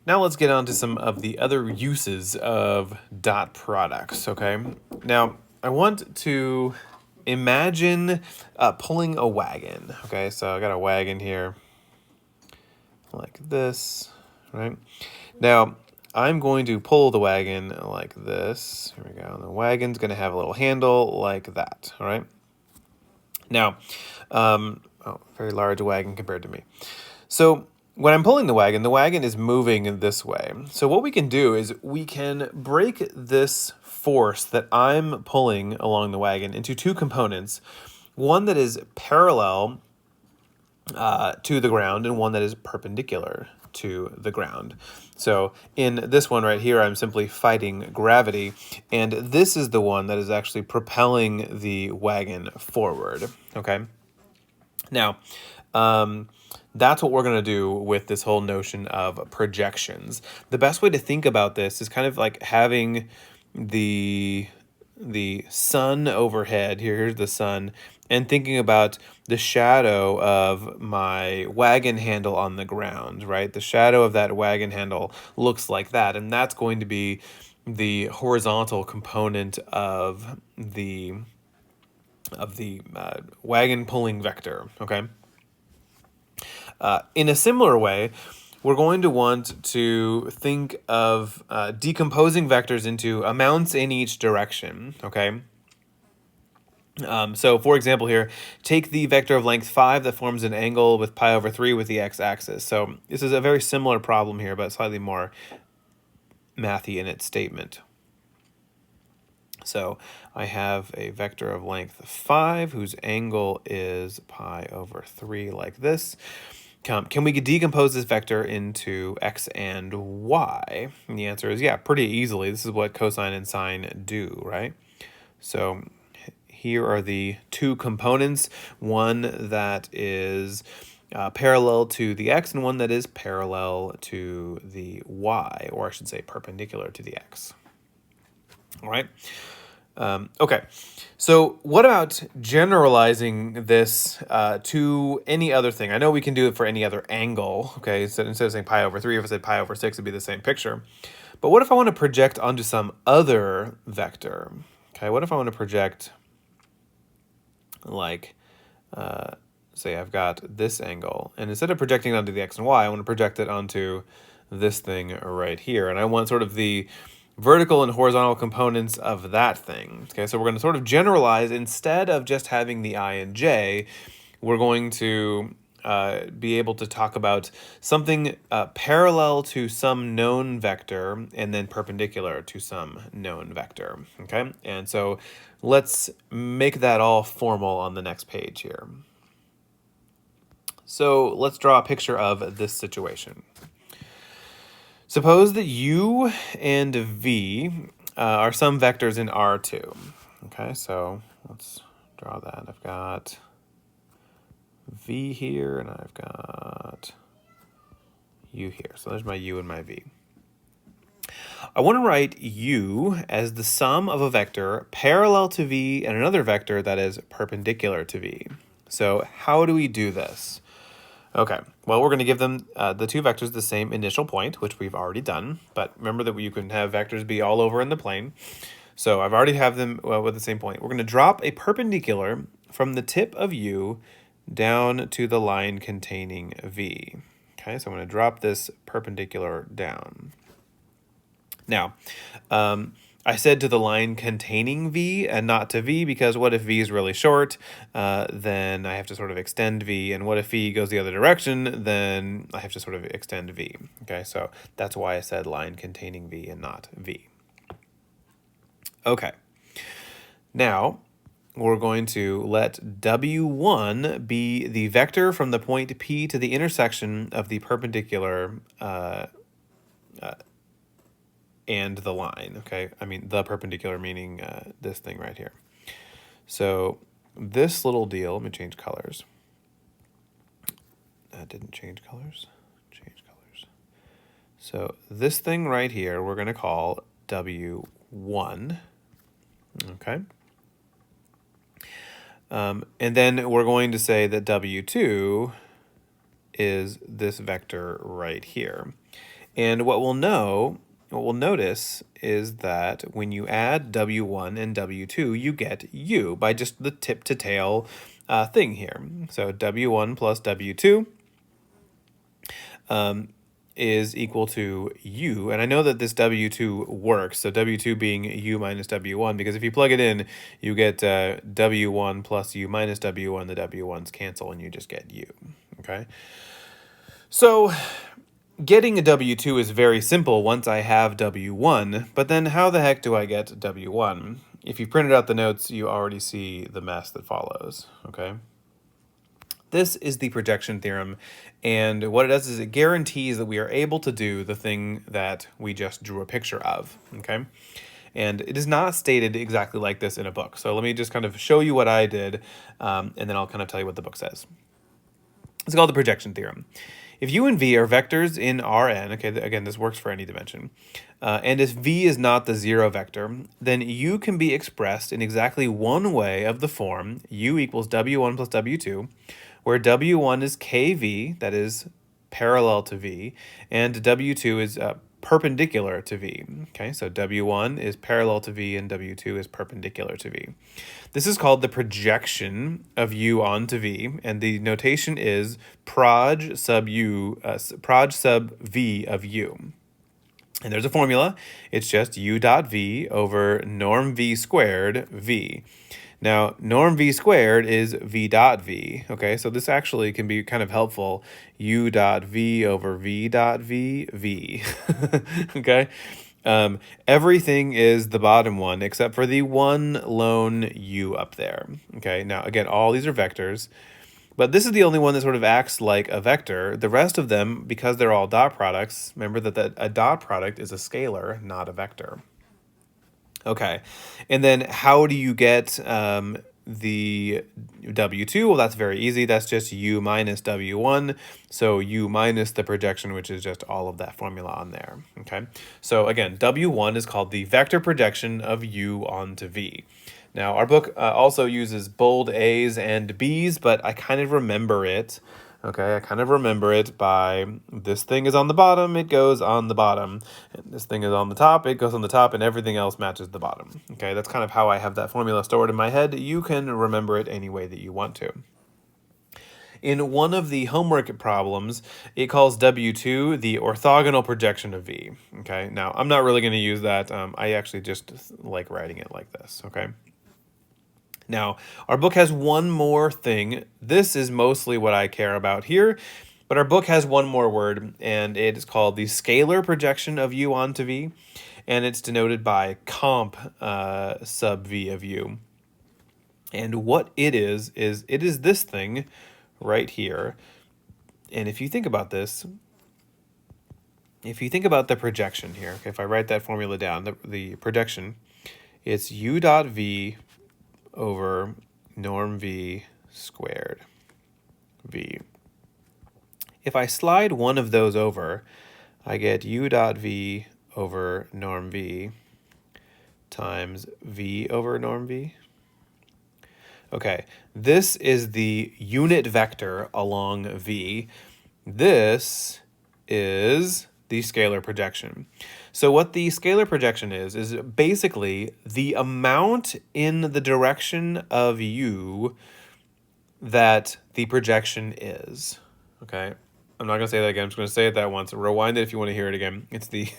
Now let's get on to some of the other uses of dot products, okay? Now, I want to imagine pulling a wagon, okay? So I got a wagon here like this, right? Now, I'm going to pull the wagon like this. Here we go. And the wagon's going to have a little handle like that, all right? Now, very large wagon compared to me. So when I'm pulling the wagon is moving this way. So what we can do is we can break this force that I'm pulling along the wagon into two components. One that is parallel to the ground and one that is perpendicular to the ground. So in this one right here, I'm simply fighting gravity, and this is the one that is actually propelling the wagon forward, okay? Now, that's what we're going to do with this whole notion of projections. The best way to think about this is kind of like having the sun overhead. Here's the sun, and thinking about the shadow of my wagon handle on the ground, right? The shadow of that wagon handle looks like that, and that's going to be the horizontal component of the wagon pulling vector, okay? In a similar way, we're going to want to think of decomposing vectors into amounts in each direction, okay? So for example here, take the vector of length 5 that forms an angle with pi over 3 with the x-axis. So this is a very similar problem here, but slightly more mathy in its statement. So I have a vector of length 5 whose angle is pi over 3 like this. Can we decompose this vector into x and y? And the answer is yeah, pretty easily. This is what cosine and sine do, right? So here are the two components, one that is parallel to the x and one that is parallel to the y, or I should say perpendicular to the x. All right. Okay, so what about generalizing this to any other thing? I know we can do it for any other angle, okay? So instead of saying pi over 3, if I said pi over 6, it'd be the same picture. But what if I want to project onto some other vector? Okay, what if I want to project, like, say I've got this angle, and instead of projecting onto the x and y, I want to project it onto this thing right here. And I want sort of the vertical and horizontal components of that thing. Okay, so we're going to sort of generalize. Instead of just having the I and j, we're going to be able to talk about something parallel to some known vector and then perpendicular to some known vector. Okay, and so let's make that all formal on the next page here. So let's draw a picture of this situation. Suppose that u and v are some vectors in R2. Okay, so let's draw that. I've got v here and I've got u here. So there's my u and my v. I want to write u as the sum of a vector parallel to v and another vector that is perpendicular to v. So how do we do this? Okay, well, we're going to give them the two vectors the same initial point, which we've already done. But remember that you can have vectors be all over in the plane. So I've already have them with the same point. We're going to drop a perpendicular from the tip of u down to the line containing v. Okay, so I'm going to drop this perpendicular down. Now, I said to the line containing v and not to v because what if v is really short? Then I have to sort of extend v. And what if v goes the other direction? Then I have to sort of extend v. Okay, so that's why I said line containing v and not v. Okay, now we're going to let w1 be the vector from the point P to the intersection of the perpendicular and the line, okay? I mean, the perpendicular meaning this thing right here. So this little deal, let me change colors. That didn't change colors. Change colors. So this thing right here, we're going to call W1, okay? And then we're going to say that W2 is this vector right here. And what we'll notice is that when you add W1 and W2, you get U by just the tip to tail thing here. So W1 plus W2 is equal to U. And I know that this W2 works, so W2 being U minus W1, because if you plug it in, you get W1 plus U minus W1, the W1s cancel, and you just get U, okay? So getting a W2 is very simple once I have W1, but then how the heck do I get W1? If you printed out the notes, you already see the mess that follows, okay? This is the projection theorem, and what it does is it guarantees that we are able to do the thing that we just drew a picture of, okay? And it is not stated exactly like this in a book. So let me just kind of show you what I did, and then I'll kind of tell you what the book says. It's called the projection theorem. If U and V are vectors in Rn, okay, again, this works for any dimension, and if V is not the zero vector, then U can be expressed in exactly one way of the form U equals W1 plus W2, where W1 is KV, that is parallel to V, and W2 is perpendicular to V. Okay, so W1 is parallel to V and W2 is perpendicular to V. This is called the projection of U onto V, and the notation is proj sub V of U. And there's a formula. It's just U dot V over norm V squared V. Now, norm V squared is V dot V, okay? So this actually can be kind of helpful. U dot V over V dot V, V, okay? Everything is the bottom one except for the one lone U up there, okay? Now, again, all these are vectors, but this is the only one that sort of acts like a vector. The rest of them, because they're all dot products, remember that a dot product is a scalar, not a vector. Okay, and then how do you get the W2? Well, that's very easy. That's just U minus W1. So U minus the projection, which is just all of that formula on there. Okay, so again, W1 is called the vector projection of U onto V. Now, our book also uses bold A's and B's, but I kind of remember it. Okay, I kind of remember it by this thing is on the bottom, it goes on the bottom. And this thing is on the top, it goes on the top, and everything else matches the bottom. Okay, that's kind of how I have that formula stored in my head. You can remember it any way that you want to. In one of the homework problems, it calls W2 the orthogonal projection of V. Okay, now I'm not really going to use that. I actually just like writing it like this, okay? Now, our book has one more thing. This is mostly what I care about here, but our book has one more word, and it is called the scalar projection of U onto V, and it's denoted by comp sub V of U. And what it is it is this thing right here. And if you think about this, if you think about the projection here, okay, if I write that formula down, the projection, it's U dot V over norm V squared V. If I slide one of those over, I get U dot V over norm V times V over norm V. Okay, this is the unit vector along V. This is the scalar projection. So what the scalar projection is basically the amount in the direction of U that the projection is. Okay, I'm not going to say that again. I'm just going to say it that once. Rewind it if you want to hear it again. It's the...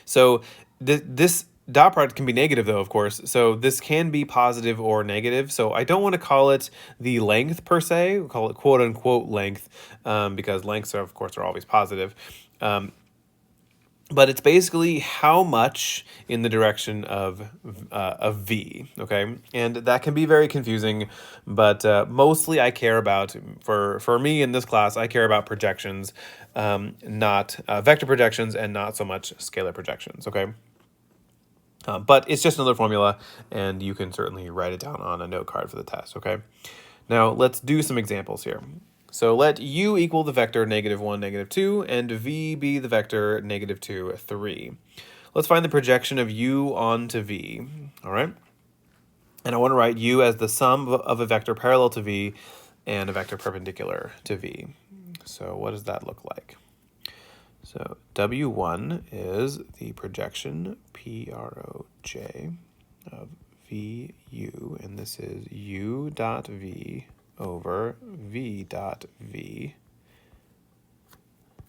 so this dot product can be negative, though, of course. So this can be positive or negative. So I don't want to call it the length per se. We'll call it quote unquote length because lengths, are, of course, are always positive. But it's basically how much in the direction of V, okay? And that can be very confusing, but mostly I care about, for me in this class, I care about projections, not vector projections and not so much scalar projections, okay? But it's just another formula, and you can certainly write it down on a note card for the test, okay? Now, let's do some examples here. So let U equal the vector -1, -2, and V be the vector -2, 3. Let's find the projection of U onto V, all right? And I want to write U as the sum of a vector parallel to V and a vector perpendicular to V. So what does that look like? So W1 is the projection, PROJ, of VU, and this is U dot V over V dot V,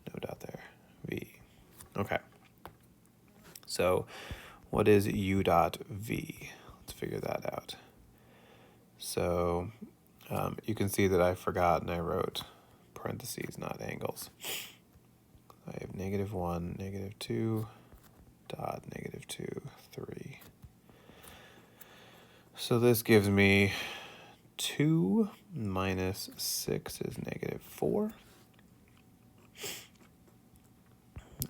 no dot there, V. Okay. So what is U dot V? Let's figure that out. So you can see that I forgot and I wrote parentheses, not angles. I have -1, -2, dot, -2, 3. So this gives me 2 minus 6 is -4.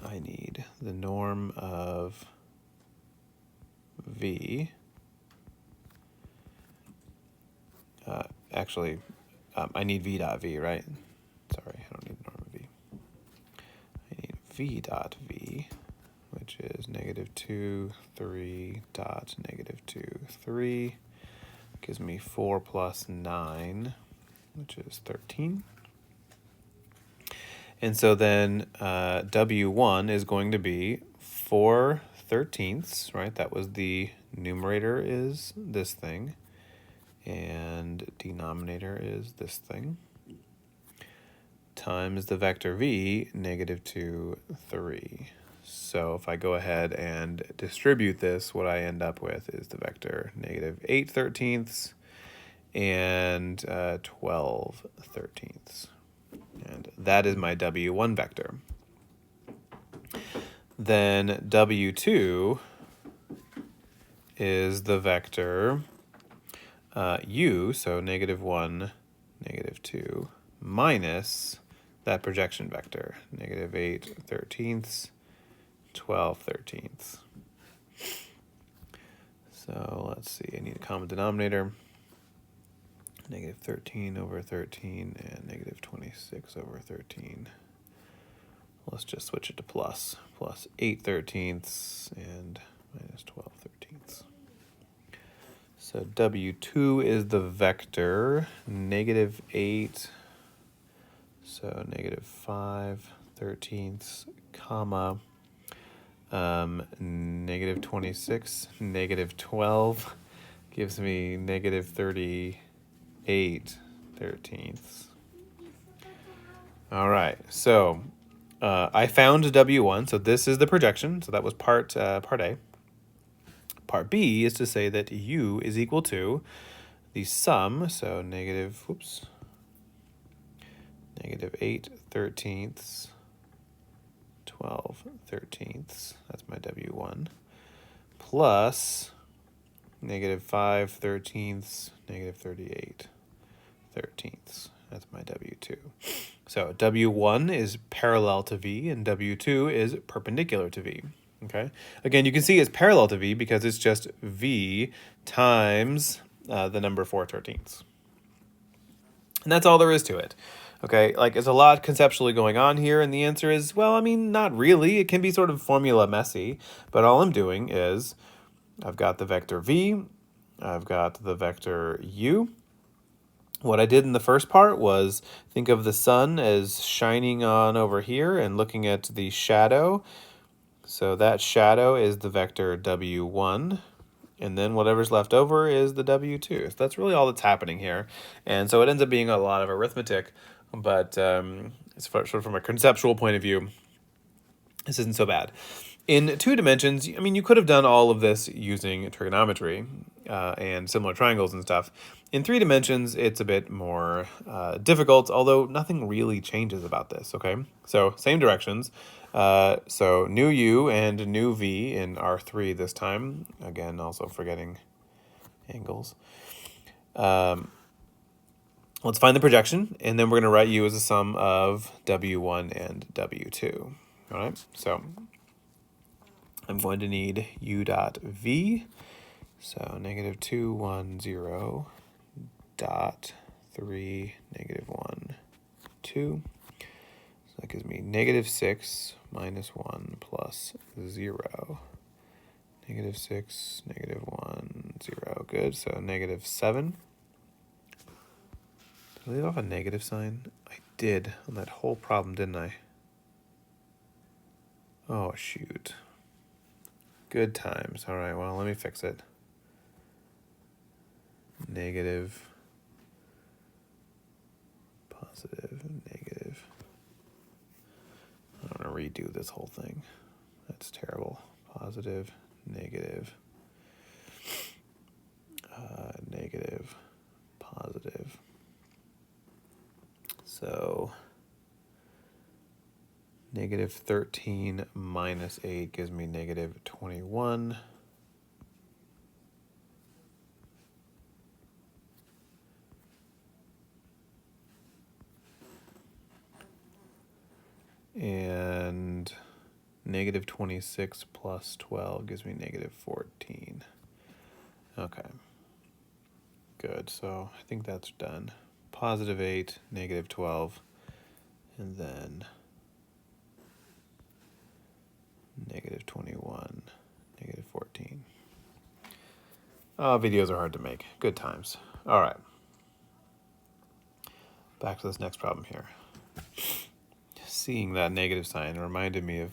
I need the norm of V. Actually, I need V dot V, right? Sorry, I don't need norm of V. I need V dot V, which is -2, 3, dot, -2, 3. Gives me 4 plus 9, which is 13. And so then W1 is going to be 4/13, right? That was the numerator is this thing, and denominator is this thing, times the vector V, -2, 3. So if I go ahead and distribute this, what I end up with is the vector -8/13 and 12/13. And that is my W1 vector. Then W2 is the vector U, so -1, -2, minus that projection vector, -8/13, 12/13. So let's see, I need a common denominator. -13 over 13 and -26 over 13. Let's just switch it to plus 8/13 and minus 12/13. So W2 is the vector -8, so -5/13, comma, -26, -12 gives me -38/13. All right, so I found W1, so this is the projection, so that was part A. Part B is to say that U is equal to the sum, so -8/13, 12/13, that's my W1, plus -5/13, -38/13. That's my W2. So W1 is parallel to V and W2 is perpendicular to V. Okay. Again, you can see it's parallel to V because it's just V times the number 4/13. And that's all there is to it. Okay, like there's a lot conceptually going on here, and the answer is, well, I mean, not really. It can be sort of formula messy, but all I'm doing is I've got the vector V, I've got the vector U. What I did in the first part was think of the sun as shining on over here and looking at the shadow. So that shadow is the vector W1, and then whatever's left over is the W2. So that's really all that's happening here. And so it ends up being a lot of arithmetic, but it's sort of from a conceptual point of view, this isn't so bad. In 2 dimensions, I mean, you could have done all of this using trigonometry and similar triangles and stuff. In 3 dimensions, it's a bit more difficult, although nothing really changes about this, okay? So same directions. So new U and new V in R3 this time. Again, also forgetting angles. Let's find the projection, and then we're going to write U as a sum of W1 and W2. All right, so I'm going to need U dot V, so -210 dot 3 -1 2. So that gives me -6 minus 1 plus 0. -6, -1, 0. Good, so -7. Did I leave off a negative sign? I did on that whole problem, didn't I? Oh, shoot. Good times. All right, well, let me fix it. Negative, positive, negative. I'm going to redo this whole thing. That's terrible. Positive, negative, negative, positive. So negative 13 minus 8 gives me negative 21. And negative 26 plus 12 gives me negative 14. Okay. Good. So I think that's done. Positive 8, negative 12, and then negative 21, negative 14. Videos are hard to make. Good times. All right. Back to this next problem here. Seeing that negative sign reminded me of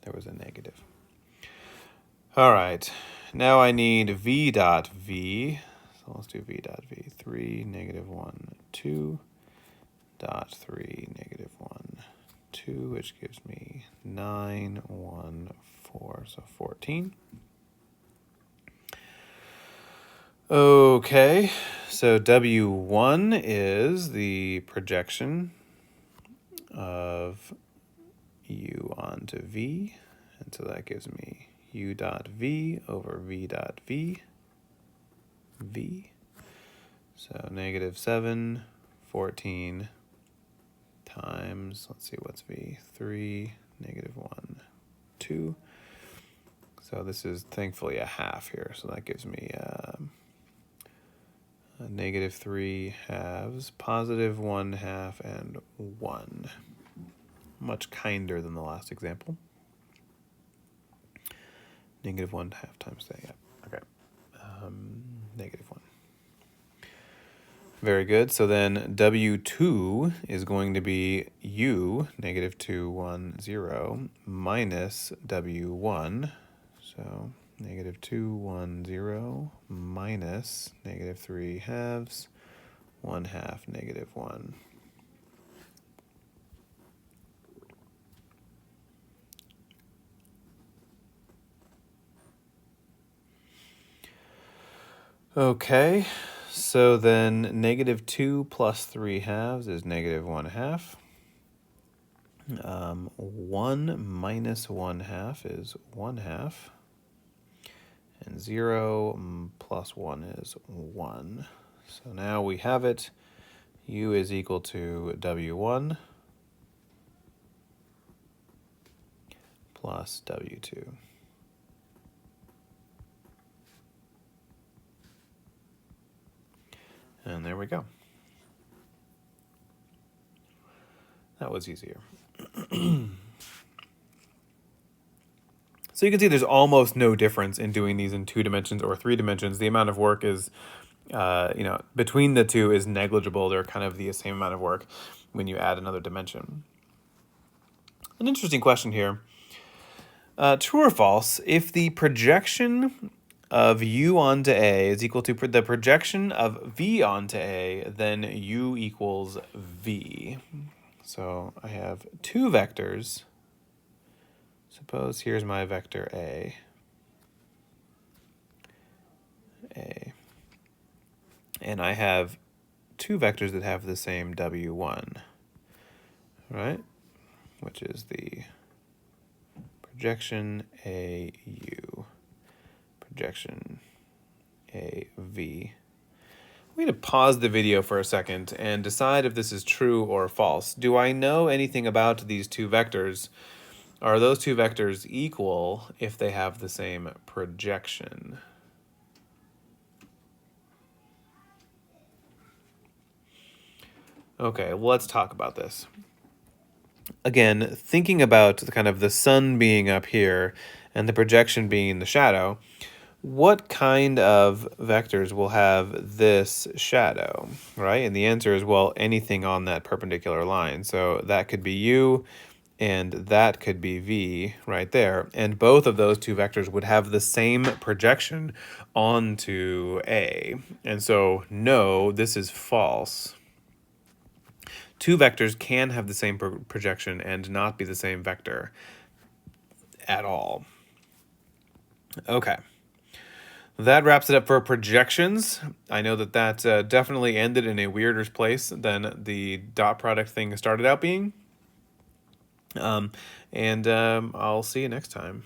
there was a negative. All right. Now I need v dot v. So let's do v dot v. 3, negative 1, 2, dot 3, negative 1, 2, which gives me 9, 1, 4, so 14. Okay, so W1 is the projection of U onto V, and so that gives me U dot V over V dot V, V. So negative 7, 14 times, let's see, what's V? 3, negative 1, 2. So this is thankfully a half here, so that gives me a negative 3 halves, positive 1 half, and 1. Much kinder than the last example. Negative 1 half times that, yeah. Okay. Negative 1. Very good. So then W2 is going to be U, negative 2, 1, 0, minus W1. So negative 2, 1, 0, minus negative 3 halves, 1 half, negative 1. Okay, so then negative 2 plus 3 halves is negative 1 half. 1 minus 1 half is 1 half. And 0 plus 1 is 1. So now we have it. U is equal to W1 plus W2. And there we go. That was easier. So you can see there's almost no difference in doing these in 2 dimensions or 3 dimensions. The amount of work is, between the two is negligible. They're kind of the same amount of work when you add another dimension. An interesting question here. True or false, if the projection of U onto A is equal to the projection of V onto A, then U equals V. So I have 2 vectors. Suppose here's my vector A. And I have 2 vectors that have the same W1, right? Which is the projection AU, projection AV. I'm going to pause the video for a second and decide if this is true or false. Do I know anything about these 2 vectors? Are those 2 vectors equal if they have the same projection? Okay, let's talk about this. Again, thinking about the kind of the sun being up here and the projection being in the shadow, what kind of vectors will have this shadow, right? And the answer is, well, anything on that perpendicular line. So that could be U, and that could be v right there. And both of those two vectors would have the same projection onto A. And so, no, this is false. Two vectors can have the same projection and not be the same vector at all. Okay. That wraps it up for projections. I know that definitely ended in a weirder place than the dot product thing started out being. I'll see you next time.